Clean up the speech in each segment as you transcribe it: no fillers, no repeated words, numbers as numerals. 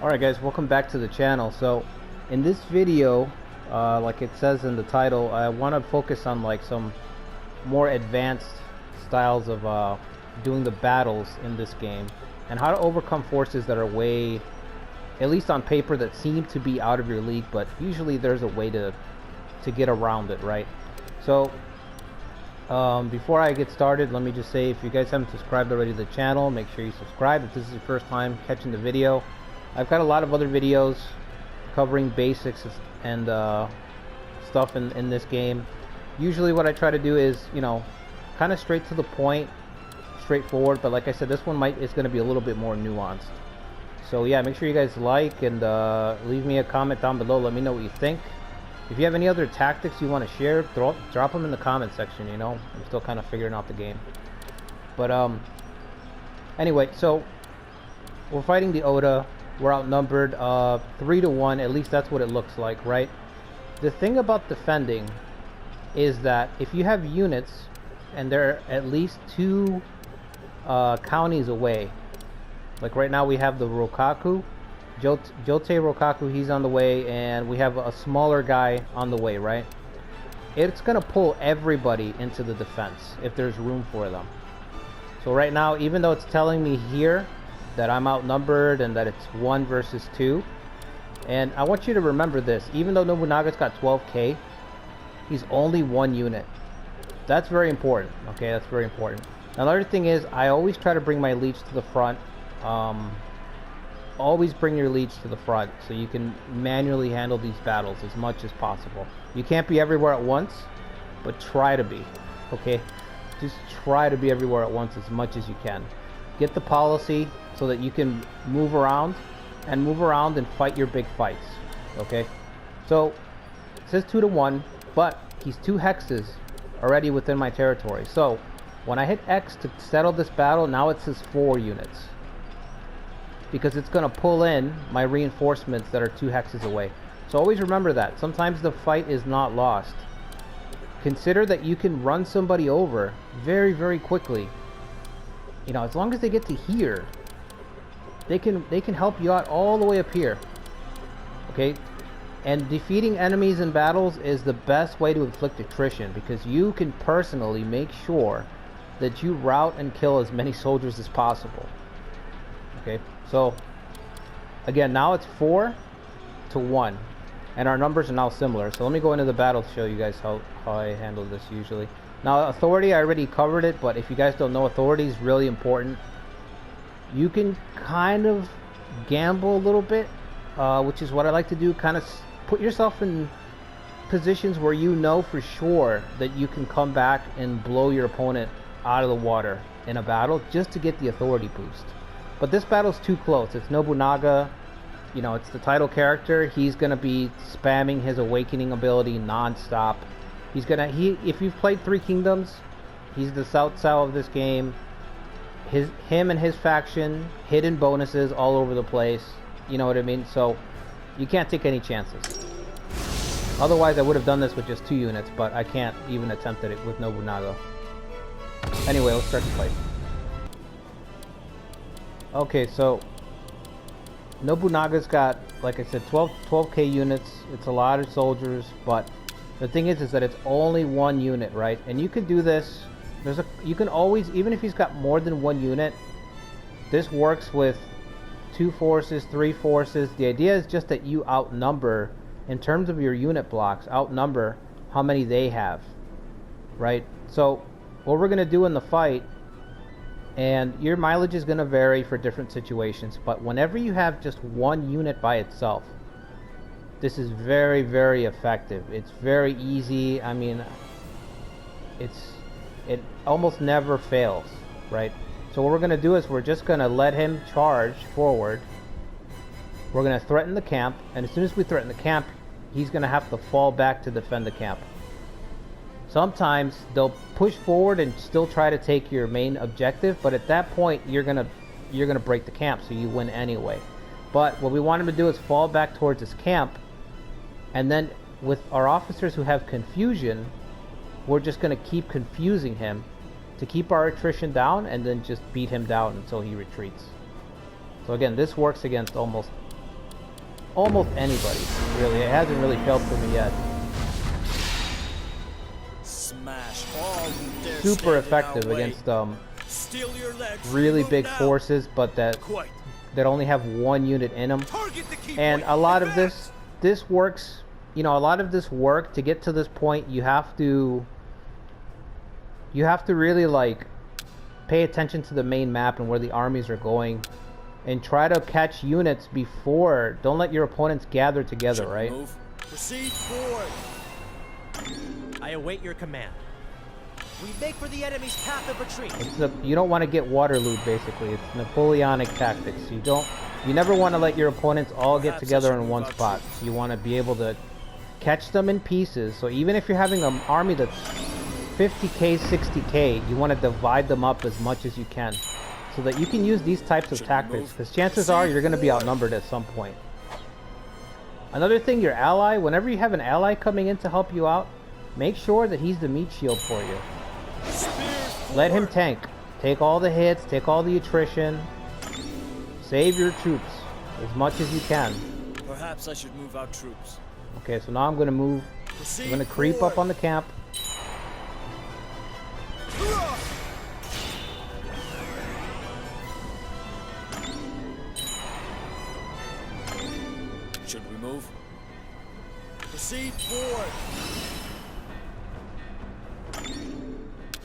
Alright guys, welcome back to the channel. So in this video, like it says in the title, I want to focus on like some more advanced styles of doing the battles in this game and how to overcome forces that are way, at least on paper, that seem to be out of your league, but usually there's a way to get around it, right? So before I get started, let me just say, if you guys haven't subscribed already to the channel, make sure you subscribe. If this is your first time catching the video, I've got a lot of other videos covering basics and stuff in this game. Usually what I try to do is, you know, kind of straight to the point, straightforward, but like I said, this one is going to be a little bit more nuanced. So yeah, make sure you guys like and leave me a comment down below. Let me know what you think. If you have any other tactics you want to share, drop them in the comment section. You know, I'm still kind of figuring out the game. But anyway, so we're fighting the Oda. We're outnumbered 3-1, at least that's what it looks like, right? The thing about defending is that if you have units and they're at least 2 counties away, like right now we have the Rokaku, Jote Rokaku, he's on the way, and we have a smaller guy on the way, right? It's gonna pull everybody into the defense if there's room for them. So right now, even though it's telling me here that I'm outnumbered and that it's 1 versus 2, and I want you to remember this, even though Nobunaga's got 12k, he's only 1 unit. That's very important. Okay, that's very important. Another thing is, I always try to bring my leech to the front. Always bring your leech to the front so you can manually handle these battles as much as possible. You can't be everywhere at once, but try to be. Okay, just try to be everywhere at once as much as you can. Get the policy so that you can move around and fight your big fights. Okay, so it says 2-1, but he's 2 hexes already within my territory. So when I hit X to settle this battle, now it says 4 units, because it's going to pull in my reinforcements that are 2 hexes away. So always remember that. Sometimes the fight is not lost. Consider that you can run somebody over very, very quickly. You know, as long as they get to here, they can help you out all the way up here. Okay? And defeating enemies in battles is the best way to inflict attrition, because you can personally make sure that you rout and kill as many soldiers as possible. Okay? So again, now it's 4-1, and our numbers are now similar. So let me go into the battle to show you guys how I handle this usually. Now authority, I already covered it, but if you guys don't know, authority is really important. You can kind of gamble a little bit, which is what I like to do. Kind of put yourself in positions where you know for sure that you can come back and blow your opponent out of the water in a battle just to get the authority boost. But this battle's too close. It's Nobunaga, you know, it's the title character. He's gonna be spamming his awakening ability non-stop. If you've played Three Kingdoms, he's the Cao Cao of this game. Him and his faction, hidden bonuses all over the place. You know what I mean? So you can't take any chances. Otherwise, I would have done this with just 2 units, but I can't even attempt it with Nobunaga. Anyway, let's start the fight. Okay, so Nobunaga's got, like I said, 12k units. It's a lot of soldiers, but the thing is that it's only 1 unit, right? And you can do this. You can always, even if he's got more than 1 unit, this works with 2 forces, 3 forces. The idea is just that you outnumber, in terms of your unit blocks, outnumber how many they have, right? So what we're going to do in the fight, and your mileage is going to vary for different situations, but whenever you have just 1 unit by itself, this is very, very effective. It's very easy. I mean, it almost never fails, right? So what we're going to do is we're just going to let him charge forward. We're going to threaten the camp, and as soon as we threaten the camp, he's going to have to fall back to defend the camp. Sometimes they'll push forward and still try to take your main objective, but at that point you're gonna break the camp, so you win anyway. But what we want him to do is fall back towards his camp, and then with our officers who have confusion, we're just gonna keep confusing him to keep our attrition down, and then just beat him down until he retreats. So again, this works against almost almost anybody, really. It hasn't really failed for me yet. Smash all who dare Super stand in our effective way. against Steal your legs, really move big now. forces, but that only have one unit in them. Target the key And point. a lot of Advance. this works, you know, a lot of this work to get to this point, you have to really like pay attention to the main map and where the armies are going and try to catch units before. Don't let your opponents gather together, Should right? move. Proceed forward. I await your command. We make for the enemy's path of retreat. You don't want to get Waterlooed, basically. It's Napoleonic tactics. You never want to let your opponents all get together in one spot. You want to be able to catch them in pieces. So even if you're having an army that's 50k, 60k, you want to divide them up as much as you can so that you can use these types of tactics, because chances are you're going to be outnumbered at some point. Another thing, your ally, whenever you have an ally coming in to help you out, make sure that he's the meat shield for you. Let him tank. Take all the hits, take all the attrition. Save your troops as much as you can. Perhaps I should move out troops. Okay, so now I'm going to move. I'm going to creep up on the camp. Should we move? Proceed forward.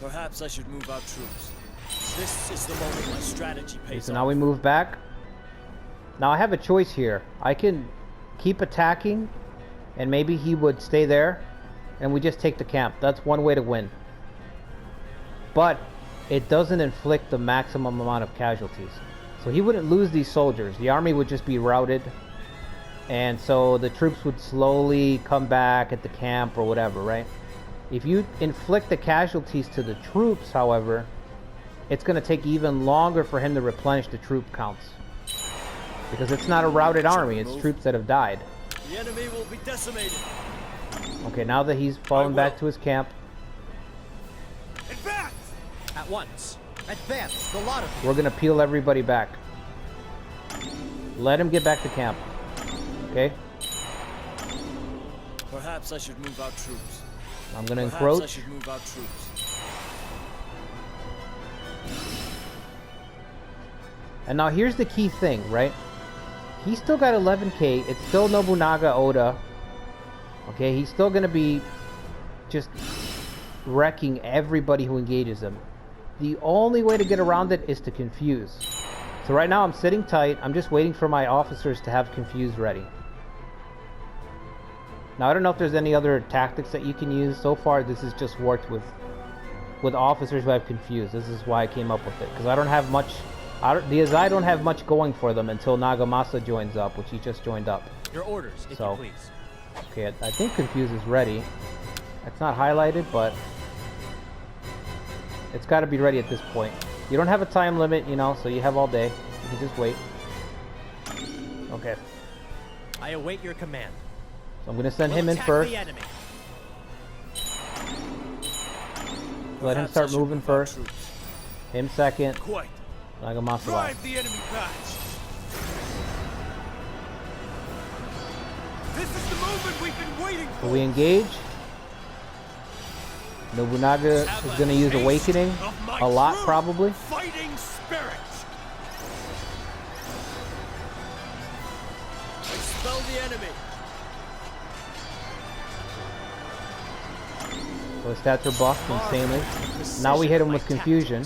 Perhaps I should move out troops. This is the moment my strategy pays off. So now we move back. Now I have a choice here. I can keep attacking, and maybe he would stay there, and we just take the camp. That's one way to win. But it doesn't inflict the maximum amount of casualties. So he wouldn't lose these soldiers. The army would just be routed, and so the troops would slowly come back at the camp or whatever, right? If you inflict the casualties to the troops, however, it's going to take even longer for him to replenish the troop counts. Because it's not a routed army, it's troops that have died. The enemy will be decimated. Okay, now that he's fallen back to his camp, Advance! At once. Advance, the lot of you. we're going to peel everybody back. Let him get back to camp. Okay? Perhaps I should move out troops. I'm going to Perhaps I encroach. should move out troops. And now here's the key thing, right? He's still got 11k. It's still Nobunaga Oda. Okay, he's still going to be just wrecking everybody who engages him. The only way to get around it is to confuse. So right now I'm sitting tight. I'm just waiting for my officers to have confuse ready. Now I don't know if there's any other tactics that you can use. So far this has just worked with officers who have confused. This is why I came up with it, because I don't have much. The Azai don't have much going for them until Nagamasa joins up, which he just joined up. Your orders, if So, you please. okay, I think confuse is ready. It's not highlighted, but it's got to be ready at this point. You don't have a time limit, you know, so you have all day. You can just wait. Okay, I await your command. so I'm going to send him in Attack first. the enemy. Let him Perhaps I start should moving move out first. troops. Him second. Quite. Nagamasa last. Drive the enemy patch. This is the moment we've been waiting for. So we engage. Nobunaga is going to use Awakening a lot, probably. Fighting spirit. Expel the enemy. So his stats are buffed insanely. Now we hit him with confusion.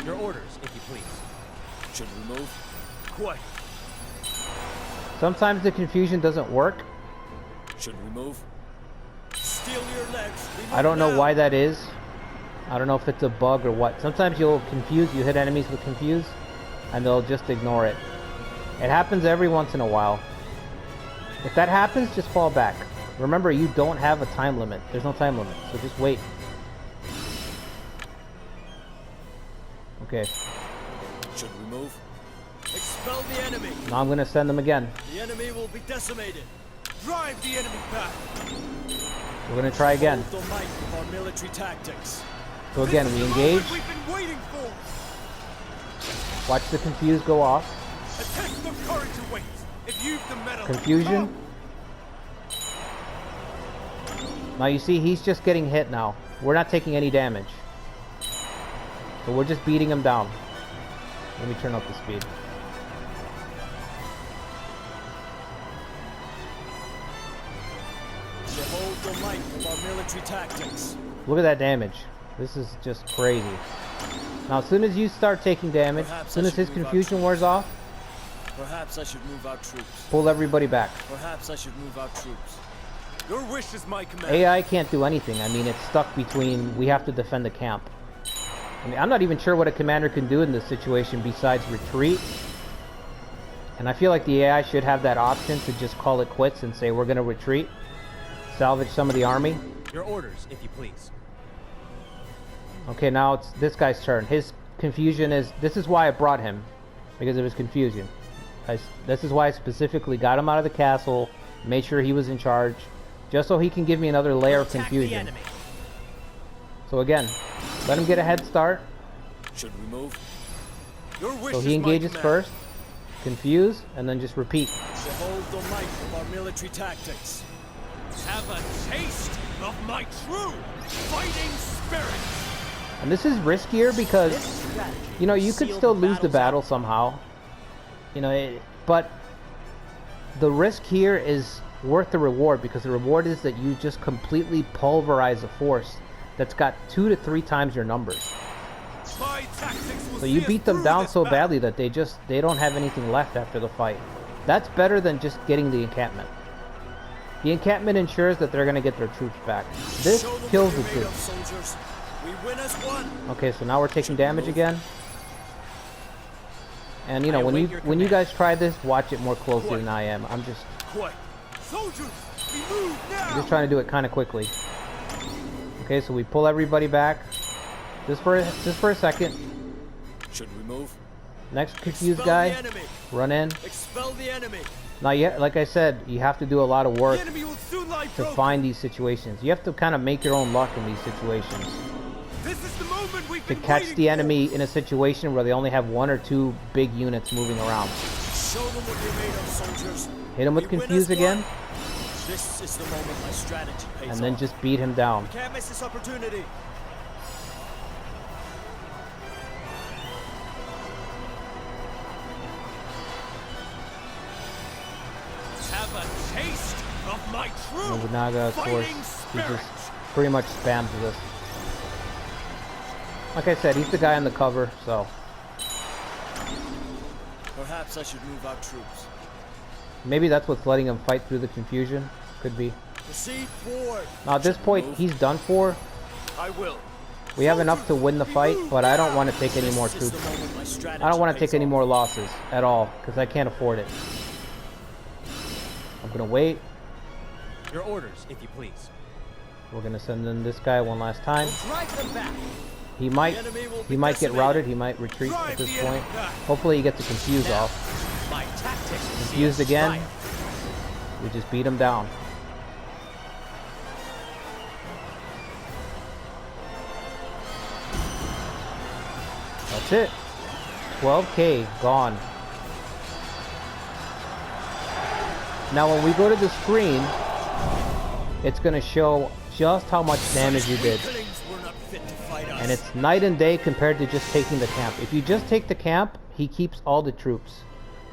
Your orders, if you please. Should we move? Quite. Sometimes the confusion doesn't work. Should we move? Steal your legs. We move I don't know now. why that is. I don't know if it's a bug or what. Sometimes you'll confuse, you hit enemies with confuse, and they'll just ignore it. It happens every once in a while. If that happens, just fall back. Remember, you don't have a time limit. There's no time limit, so just wait. Okay, Should we move? Expel the enemy. now I'm gonna send them again. The enemy will be decimated. Drive the enemy back. We're gonna try again. Hold the might of our military tactics. So again, This is we the engage. moment we've been waiting for. Watch the confuse go off. A test of courage awaits. If you've the metal. Confusion. Now you see, he's just getting hit now. We're not taking any damage. So we're just beating him down. Let me turn up the speed. Behold the might of our military tactics. Look at that damage. This is just crazy. Now as soon as you start taking damage, as soon as his confusion wears off, perhaps I should move out troops. pull everybody back. Perhaps I should move out troops. Your wish is my command. AI can't do anything. I mean, it's stuck between, we have to defend the camp. I mean, I'm not even sure what a commander can do in this situation besides retreat. And I feel like the AI should have that option to just call it quits and say, we're going to retreat. Salvage some of the army. Your orders, if you please. Okay, now it's this guy's turn. His confusion is, this is why I brought him. Because of his confusion. This is why I specifically got him out of the castle, made sure he was in charge, just so he can give me another layer of confusion. So again, let him get a head start. Should we move? Your wish So he engages first, confuse, and then just repeat. Behold the might of our military tactics. Have a taste of my true fighting spirit. And this is riskier because, you know, you could still lose the battle somehow. You know, but the risk here is worth the reward, because the reward is that you just completely pulverize a force that's got 2 to 3 times your numbers. So you beat them down so badly that they don't have anything left after the fight. That's better than just getting the encampment. The encampment ensures that they're going to get their troops back. This kills the troops. Okay, so now we're taking damage again. And you know, when you guys try this, watch it more closely than I am. I'm just trying to do it kind of quickly. Okay, so we pull everybody back. Just for a second. Should we move? Next confused guy, run in. Expel the enemy. Now, yeah, like I said, you have to do a lot of work to find these situations. You have to kind of make your own luck in these situations. This is the moment we've To been catch waiting the for. enemy in a situation where they only have 1 or 2 big units moving around. Show them what you're made of, soldiers. Hit him with We win confuse as one. again, This is the moment my strategy pays and then off. just beat him down. Can't miss this opportunity. Have a taste of my true Nobunaga, of course, fighting he spirit. just pretty much spams this. Like I said, he's the guy on the cover, so Perhaps I should move out troops. maybe that's what's letting him fight through the confusion. Could be. Proceed forward. Now at this point, he's done for. I will. We have enough to win the fight, but I don't want to take any more This is troops. the moment my strategy I don't want to pays take any off. more losses at all, because I can't afford it. I'm gonna wait. Your orders, if you please. We're gonna send in this guy one last time. Drive them back. He might get routed. He might retreat at this point. Hopefully he gets the confuse off. My tactics. Confused again. We just beat him down. That's it. 12K gone. Now when we go to the screen, it's going to show just how much damage you did. Weaklings were not fit to fight us. And it's night and day compared to just taking the camp. If you just take the camp, he keeps all the troops.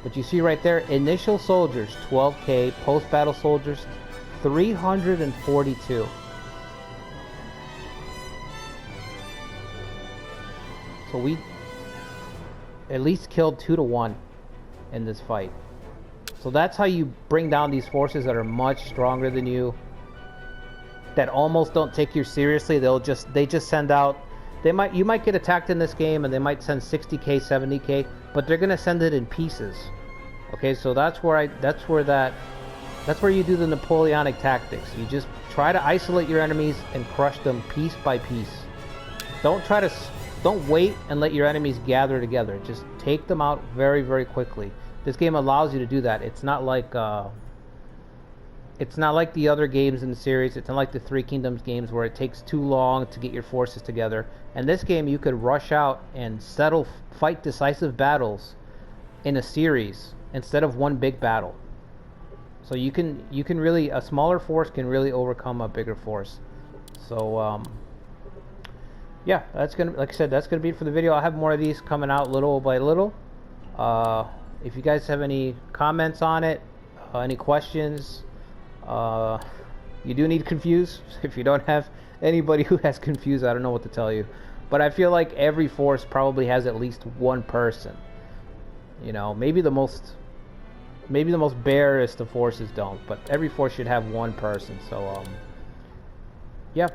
But you see right there, initial soldiers, 12K, post-battle soldiers, 342. So we at least killed 2 to 1 in this fight. So that's how you bring down these forces that are much stronger than you, that almost don't take you seriously. They just send out, you might get attacked in this game and they might send 60K, 70K, but they're gonna send it in pieces. Okay, so that's where you do the Napoleonic tactics. You just try to isolate your enemies and crush them piece by piece. Don't wait and let your enemies gather together. Just take them out very, very quickly. This game allows you to do that. It's not like the other games in the series. It's not like the Three Kingdoms games where it takes too long to get your forces together. In this game, you could rush out and fight decisive battles in a series instead of one big battle. So you can really, a smaller force can really overcome a bigger force. So yeah, that's gonna, like I said, that's gonna be it for the video. I'll have more of these coming out little by little. If you guys have any comments on it, any questions, you do need Confuse. If you don't have anybody who has Confuse, I don't know what to tell you. But I feel like every force probably has at least one person. You know, maybe the most barest of forces don't, but every force should have one person. So yeah.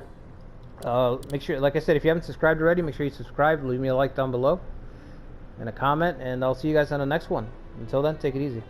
Make sure, like I said, if you haven't subscribed already, make sure you subscribe. Leave me a like down below and a comment, and I'll see you guys on the next one. Until then, take it easy.